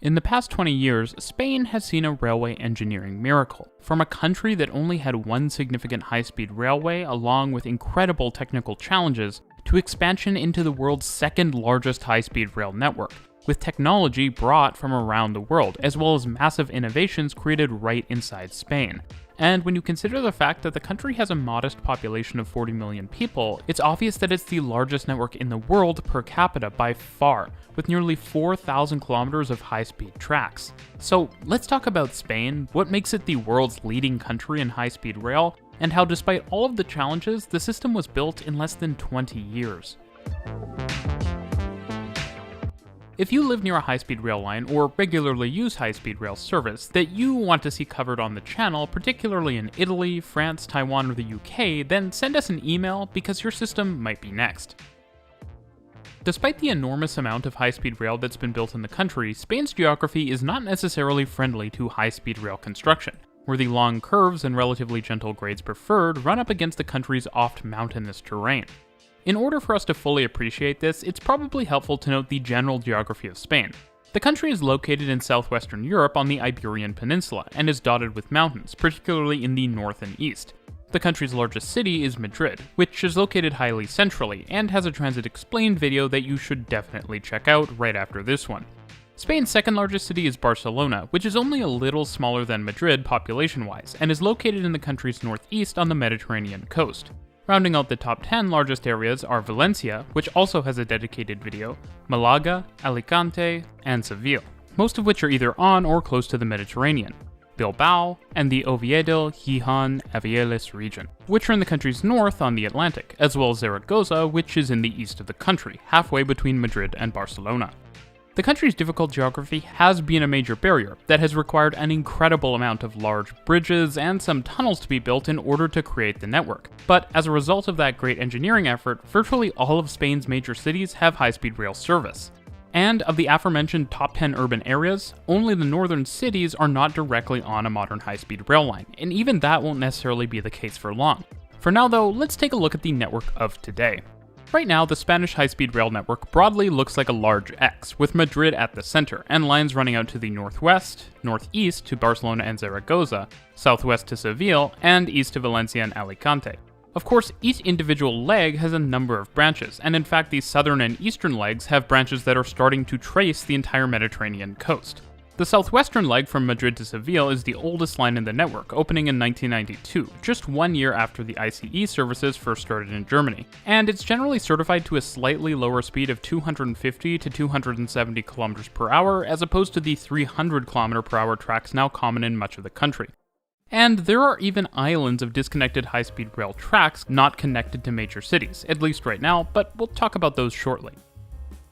In the past 20 years, Spain has seen a railway engineering miracle. From a country that only had one significant high-speed railway along with incredible technical challenges, to expansion into the world's second largest high-speed rail network, with technology brought from around the world, as well as massive innovations created right inside Spain. And when you consider the fact that the country has a modest population of 40 million people, it's obvious that it's the largest network in the world per capita by far, with nearly 4,000 kilometers of high-speed tracks. So let's talk about Spain, what makes it the world's leading country in high-speed rail, and how despite all of the challenges, the system was built in less than 20 years. If you live near a high-speed rail line or regularly use high-speed rail service that you want to see covered on the channel, particularly in Italy, France, Taiwan, or the UK, then send us an email because your system might be next. Despite the enormous amount of high-speed rail that's been built in the country, Spain's geography is not necessarily friendly to high-speed rail construction, where the long curves and relatively gentle grades preferred run up against the country's oft mountainous terrain. In order for us to fully appreciate this, it's probably helpful to note the general geography of Spain. The country is located in southwestern Europe on the Iberian Peninsula and is dotted with mountains, particularly in the north and east. The country's largest city is Madrid, which is located highly centrally and has a Transit Explained video that you should definitely check out right after this one. Spain's second largest city is Barcelona, which is only a little smaller than Madrid population-wise, and is located in the country's northeast on the Mediterranean coast. Rounding out the top 10 largest areas are Valencia, which also has a dedicated video, Malaga, Alicante, and Seville, most of which are either on or close to the Mediterranean, Bilbao, and the Oviedo, Gijón, Avieles region, which are in the country's north on the Atlantic, as well as Zaragoza, which is in the east of the country, halfway between Madrid and Barcelona. The country's difficult geography has been a major barrier that has required an incredible amount of large bridges and some tunnels to be built in order to create the network. But as a result of that great engineering effort, virtually all of Spain's major cities have high-speed rail service. And of the aforementioned top 10 urban areas, only the northern cities are not directly on a modern high-speed rail line, and even that won't necessarily be the case for long. For now though, let's take a look at the network of today. Right now, the Spanish high-speed rail network broadly looks like a large X, with Madrid at the center, and lines running out to the northwest, northeast to Barcelona and Zaragoza, southwest to Seville, and east to Valencia and Alicante. Of course, each individual leg has a number of branches, and in fact the southern and eastern legs have branches that are starting to trace the entire Mediterranean coast. The southwestern leg from Madrid to Seville is the oldest line in the network, opening in 1992, just 1 year after the ICE services first started in Germany, and it's generally certified to a slightly lower speed of 250 to 270 km per hour, as opposed to the 300 km per hour tracks now common in much of the country. And there are even islands of disconnected high-speed rail tracks not connected to major cities, at least right now, but we'll talk about those shortly.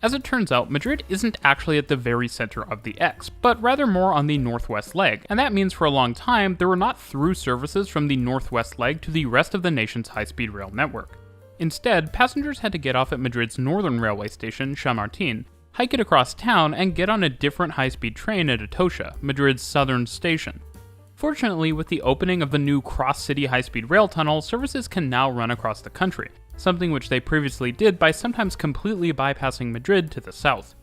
As it turns out, Madrid isn't actually at the very center of the X, but rather more on the northwest leg, and that means for a long time there were not through services from the northwest leg to the rest of the nation's high-speed rail network. Instead, passengers had to get off at Madrid's northern railway station, Chamartín, hike it across town, and get on a different high-speed train at Atocha, Madrid's southern station. Fortunately, with the opening of the new cross-city high-speed rail tunnel, services can now run across the country, something which they previously did by sometimes completely bypassing Madrid to the south.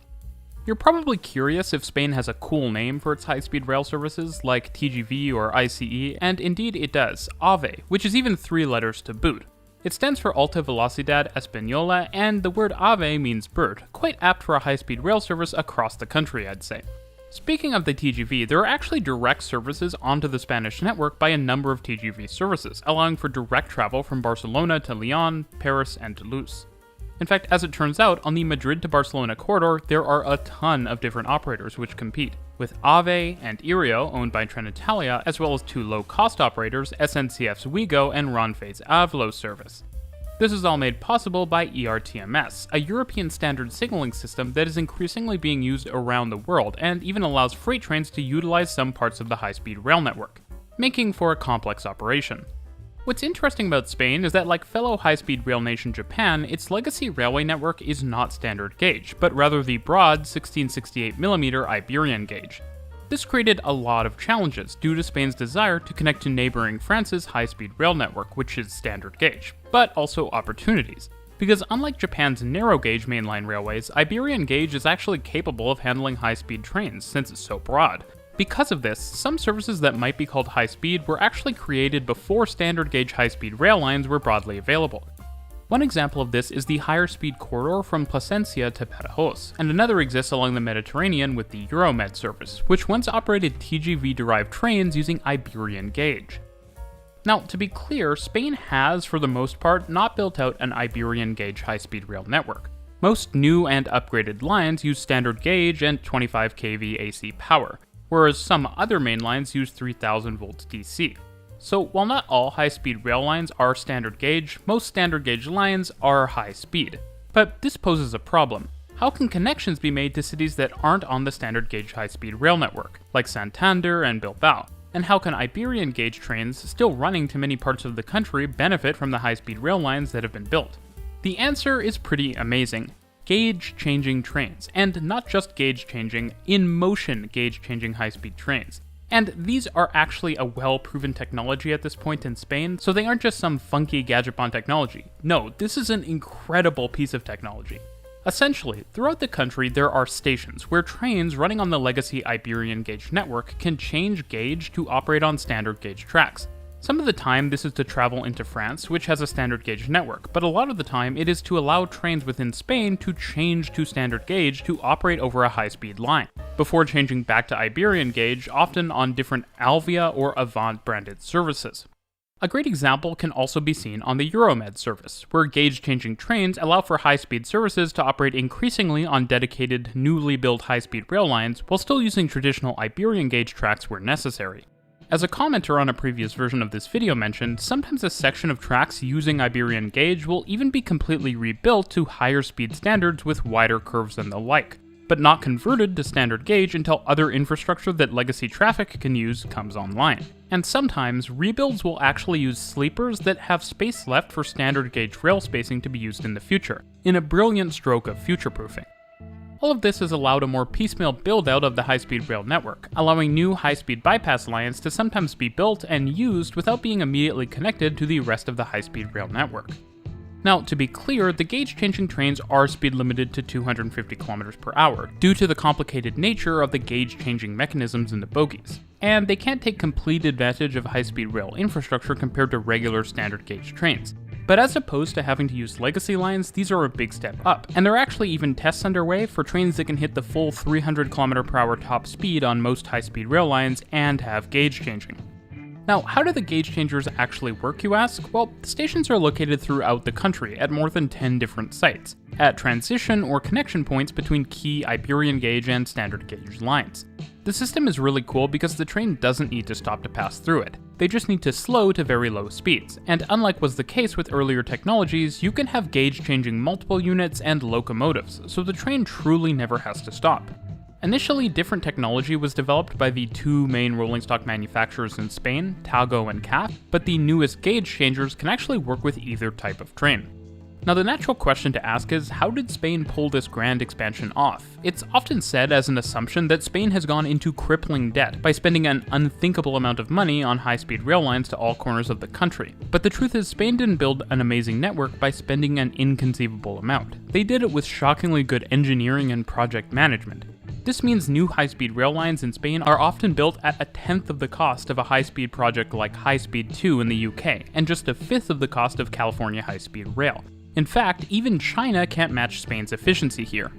You're probably curious if Spain has a cool name for its high-speed rail services like TGV or ICE, and indeed it does, AVE, which is even 3 letters to boot. It stands for Alta Velocidad Española, and the word AVE means bird, quite apt for a high-speed rail service across the country, I'd say. Speaking of the TGV, there are actually direct services onto the Spanish network by a number of TGV services, allowing for direct travel from Barcelona to Lyon, Paris, and Toulouse. In fact, as it turns out, on the Madrid to Barcelona corridor, there are a ton of different operators which compete, with AVE and Ireo, owned by Trenitalia, as well as 2 low-cost operators, SNCF's Ouigo and Renfe's Avlo service. This is all made possible by ERTMS, a European standard signaling system that is increasingly being used around the world and even allows freight trains to utilize some parts of the high-speed rail network, making for a complex operation. What's interesting about Spain is that, like fellow high-speed rail nation Japan, its legacy railway network is not standard gauge, but rather the broad 1668mm Iberian gauge. This created a lot of challenges due to Spain's desire to connect to neighboring France's high-speed rail network, which is standard gauge, but also opportunities. because unlike Japan's narrow-gauge mainline railways, Iberian gauge is actually capable of handling high-speed trains since it's so broad. Because of this, some services that might be called high-speed were actually created before standard-gauge high-speed rail lines were broadly available. One example of this is the higher-speed corridor from Plasencia to Badajoz, and another exists along the Mediterranean with the Euromed service, which once operated TGV-derived trains using Iberian gauge. Now, to be clear, Spain has, for the most part, not built out an Iberian gauge high-speed rail network. Most new and upgraded lines use standard gauge and 25 kV AC power, whereas some other main lines use 3000 volts DC. So while not all high-speed rail lines are standard gauge, most standard gauge lines are high speed. But this poses a problem. How can connections be made to cities that aren't on the standard gauge high-speed rail network, like Santander and Bilbao? And how can Iberian gauge trains still running to many parts of the country benefit from the high-speed rail lines that have been built? The answer is pretty amazing. Gauge-changing trains, and not just gauge-changing, in-motion gauge-changing high-speed trains. And these are actually a well-proven technology at this point in Spain, so they aren't just some funky Gachapon technology. No, this is an incredible piece of technology. Essentially, throughout the country there are stations where trains running on the legacy Iberian gauge network can change gauge to operate on standard gauge tracks. Some of the time this is to travel into France, which has a standard gauge network, but a lot of the time it is to allow trains within Spain to change to standard gauge to operate over a high-speed line, before changing back to Iberian gauge, often on different Alvia or Avant branded services. A great example can also be seen on the Euromed service, where gauge-changing trains allow for high-speed services to operate increasingly on dedicated, newly built high-speed rail lines, while still using traditional Iberian gauge tracks where necessary. As a commenter on a previous version of this video mentioned, sometimes a section of tracks using Iberian gauge will even be completely rebuilt to higher speed standards with wider curves and the like, but not converted to standard gauge until other infrastructure that legacy traffic can use comes online. And sometimes, rebuilds will actually use sleepers that have space left for standard gauge rail spacing to be used in the future, in a brilliant stroke of future-proofing. All of this has allowed a more piecemeal build-out of the high-speed rail network, allowing new high-speed bypass lines to sometimes be built and used without being immediately connected to the rest of the high-speed rail network. Now, to be clear, the gauge-changing trains are speed limited to 250 km per hour, due to the complicated nature of the gauge-changing mechanisms in the bogies, and they can't take complete advantage of high-speed rail infrastructure compared to regular standard gauge trains. But as opposed to having to use legacy lines, these are a big step up, and there are actually even tests underway for trains that can hit the full 300 km per hour top speed on most high-speed rail lines and have gauge changing. Now, how do the gauge changers actually work, you ask? Well, the stations are located throughout the country at more than 10 different sites, at transition or connection points between key Iberian gauge and standard gauge lines. The system is really cool because the train doesn't need to stop to pass through it. They just need to slow to very low speeds, and unlike was the case with earlier technologies, you can have gauge changing multiple units and locomotives, so the train truly never has to stop. Initially, different technology was developed by the two main rolling stock manufacturers in Spain, Talgo and CAF, but the newest gauge changers can actually work with either type of train. Now, the natural question to ask is, how did Spain pull this grand expansion off? It's often said as an assumption that Spain has gone into crippling debt by spending an unthinkable amount of money on high-speed rail lines to all corners of the country. But the truth is, Spain didn't build an amazing network by spending an inconceivable amount. They did it with shockingly good engineering and project management. This means new high-speed rail lines in Spain are often built at a tenth of the cost of a high-speed project like High Speed 2 in the UK, and just a fifth of the cost of California high-speed rail. In fact, even China can't match Spain's efficiency here.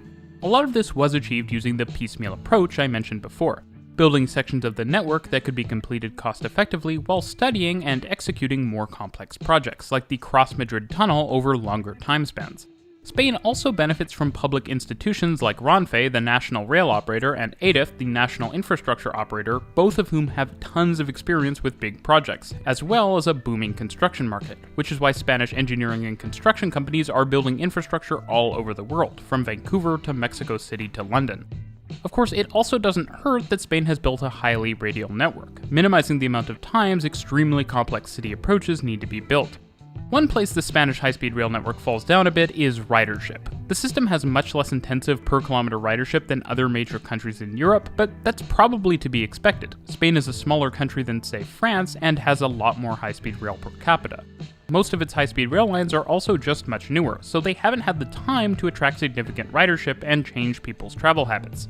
A lot of this was achieved using the piecemeal approach I mentioned before, building sections of the network that could be completed cost-effectively while studying and executing more complex projects, like the Cross-Madrid Tunnel over longer time spans. Spain also benefits from public institutions like Renfe, the national rail operator, and ADIF, the national infrastructure operator, both of whom have tons of experience with big projects, as well as a booming construction market, which is why Spanish engineering and construction companies are building infrastructure all over the world, from Vancouver to Mexico City to London. Of course, it also doesn't hurt that Spain has built a highly radial network, minimizing the amount of times extremely complex city approaches need to be built. One place the Spanish high-speed rail network falls down a bit is ridership. The system has much less intensive per-kilometer ridership than other major countries in Europe, but that's probably to be expected. Spain is a smaller country than, say, France, and has a lot more high-speed rail per capita. Most of its high-speed rail lines are also just much newer, so they haven't had the time to attract significant ridership and change people's travel habits.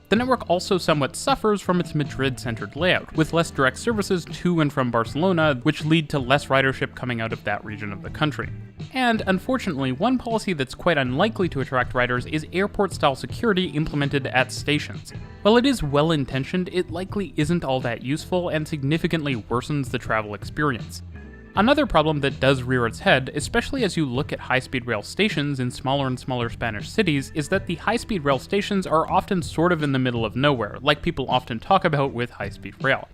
The network also somewhat suffers from its Madrid-centered layout, with less direct services to and from Barcelona, which lead to less ridership coming out of that region of the country. And unfortunately, one policy that's quite unlikely to attract riders is airport-style security implemented at stations. While it is well-intentioned, it likely isn't all that useful and significantly worsens the travel experience. Another problem that does rear its head, especially as you look at high-speed rail stations in smaller and smaller Spanish cities, is that the high-speed rail stations are often sort of in the middle of nowhere, like people often talk about with high-speed rail.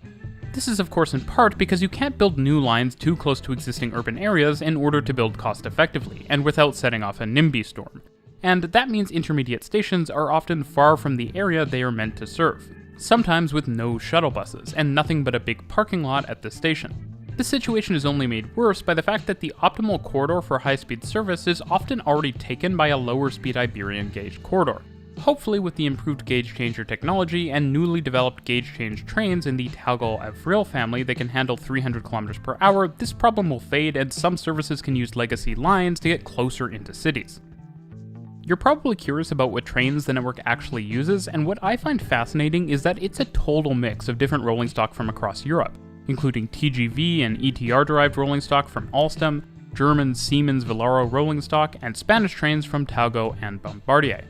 This is of course in part because you can't build new lines too close to existing urban areas in order to build cost-effectively, and without setting off a NIMBY storm. And that means intermediate stations are often far from the area they are meant to serve, sometimes with no shuttle buses, and nothing but a big parking lot at the station. This situation is only made worse by the fact that the optimal corridor for high-speed service is often already taken by a lower-speed Iberian gauge corridor. Hopefully with the improved gauge changer technology and newly developed gauge change trains in the Talgo Avril family that can handle 300 km per hour, this problem will fade and some services can use legacy lines to get closer into cities. You're probably curious about what trains the network actually uses, and what I find fascinating is that it's a total mix of different rolling stock from across Europe, including TGV and ETR-derived rolling stock from Alstom, German Siemens Velaro rolling stock, and Spanish trains from Talgo and Bombardier.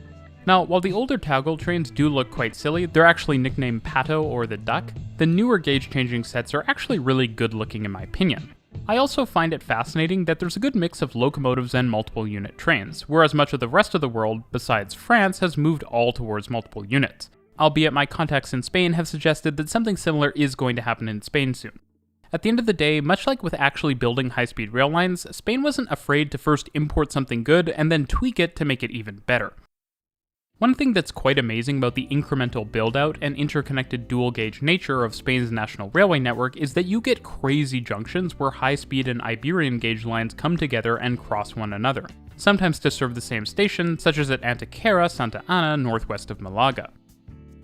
Now, while the older Talgo trains do look quite silly, they're actually nicknamed Pato or the Duck, the newer gauge-changing sets are actually really good-looking in my opinion. I also find it fascinating that there's a good mix of locomotives and multiple unit trains, whereas much of the rest of the world, besides France, has moved all towards multiple units. Albeit my contacts in Spain have suggested that something similar is going to happen in Spain soon. At the end of the day, much like with actually building high-speed rail lines, Spain wasn't afraid to first import something good and then tweak it to make it even better. One thing that's quite amazing about the incremental build-out and interconnected dual-gauge nature of Spain's national railway network is that you get crazy junctions where high-speed and Iberian gauge lines come together and cross one another, sometimes to serve the same station, such as at Antequera, Santa Ana, northwest of Malaga.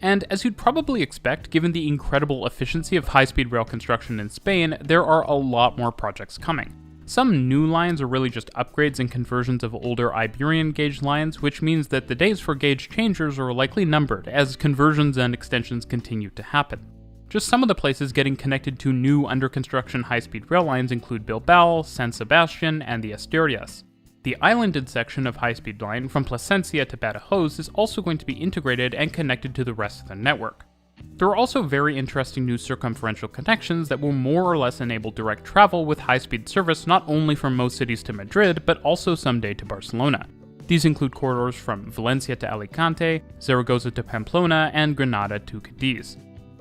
And as you'd probably expect, given the incredible efficiency of high-speed rail construction in Spain, there are a lot more projects coming. Some new lines are really just upgrades and conversions of older Iberian gauge lines, which means that the days for gauge changers are likely numbered as conversions and extensions continue to happen. Just some of the places getting connected to new under-construction high-speed rail lines include Bilbao, San Sebastian, and the Asturias. The islanded section of high-speed line from Plasencia to Badajoz is also going to be integrated and connected to the rest of the network. There are also very interesting new circumferential connections that will more or less enable direct travel with high-speed service not only from most cities to Madrid, but also someday to Barcelona. These include corridors from Valencia to Alicante, Zaragoza to Pamplona, and Granada to Cadiz.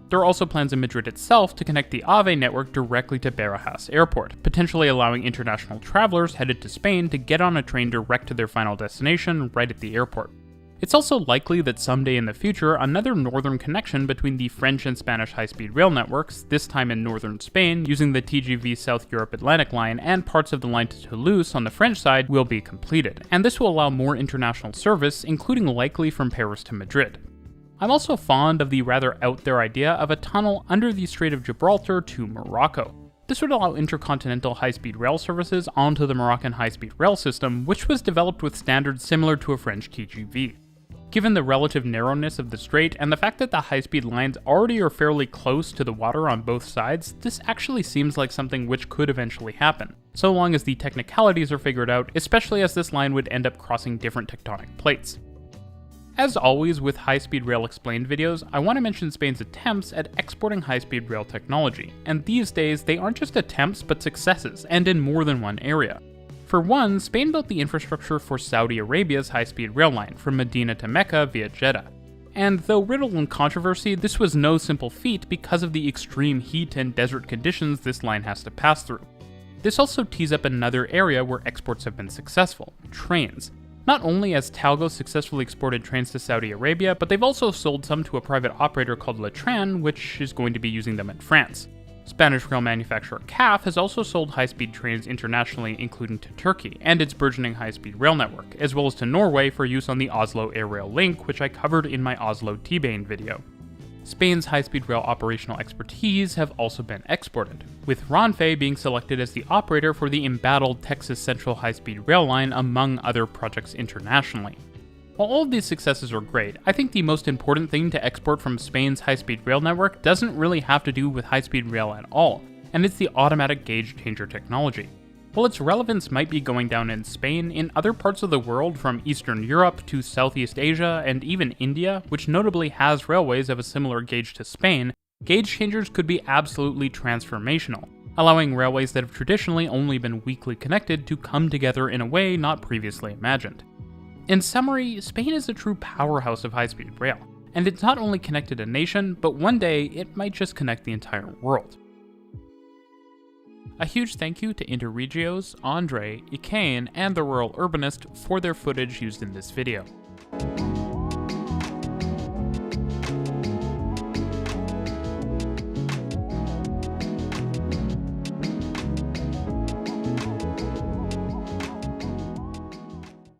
There are also plans in Madrid itself to connect the AVE network directly to Barajas Airport, potentially allowing international travelers headed to Spain to get on a train direct to their final destination right at the airport. It's also likely that someday in the future, another northern connection between the French and Spanish high-speed rail networks, this time in northern Spain, using the TGV South Europe Atlantic line and parts of the line to Toulouse on the French side, will be completed, and this will allow more international service, including likely from Paris to Madrid. I'm also fond of the rather out-there idea of a tunnel under the Strait of Gibraltar to Morocco. This would allow intercontinental high-speed rail services onto the Moroccan high-speed rail system, which was developed with standards similar to a French TGV. Given the relative narrowness of the strait and the fact that the high-speed lines already are fairly close to the water on both sides, this actually seems like something which could eventually happen, so long as the technicalities are figured out, especially as this line would end up crossing different tectonic plates. As always with high-speed rail explained videos, I want to mention Spain's attempts at exporting high-speed rail technology, and these days they aren't just attempts but successes, and in more than one area. For one, Spain built the infrastructure for Saudi Arabia's high-speed rail line from Medina to Mecca via Jeddah. And though riddled in controversy, this was no simple feat because of the extreme heat and desert conditions this line has to pass through. This also tees up another area where exports have been successful: trains. Not only has Talgo successfully exported trains to Saudi Arabia, but they've also sold some to a private operator called Letran, which is going to be using them in France. Spanish rail manufacturer CAF has also sold high-speed trains internationally, including to Turkey and its burgeoning high-speed rail network, as well as to Norway for use on the Oslo Air Rail Link, which I covered in my Oslo T-Bane video. Spain's high-speed rail operational expertise have also been exported, with Renfe being selected as the operator for the embattled Texas Central high-speed rail line among other projects internationally. While all of these successes are great, I think the most important thing to export from Spain's high-speed rail network doesn't really have to do with high-speed rail at all, and it's the automatic gauge changer technology. While its relevance might be going down in Spain, in other parts of the world from Eastern Europe to Southeast Asia and even India, which notably has railways of a similar gauge to Spain, gauge changers could be absolutely transformational, allowing railways that have traditionally only been weakly connected to come together in a way not previously imagined. In summary, Spain is a true powerhouse of high-speed rail, and it's not only connected a nation, but one day it might just connect the entire world. A huge thank you to Interregios, Andre, Ikain, and the Rural Urbanist for their footage used in this video.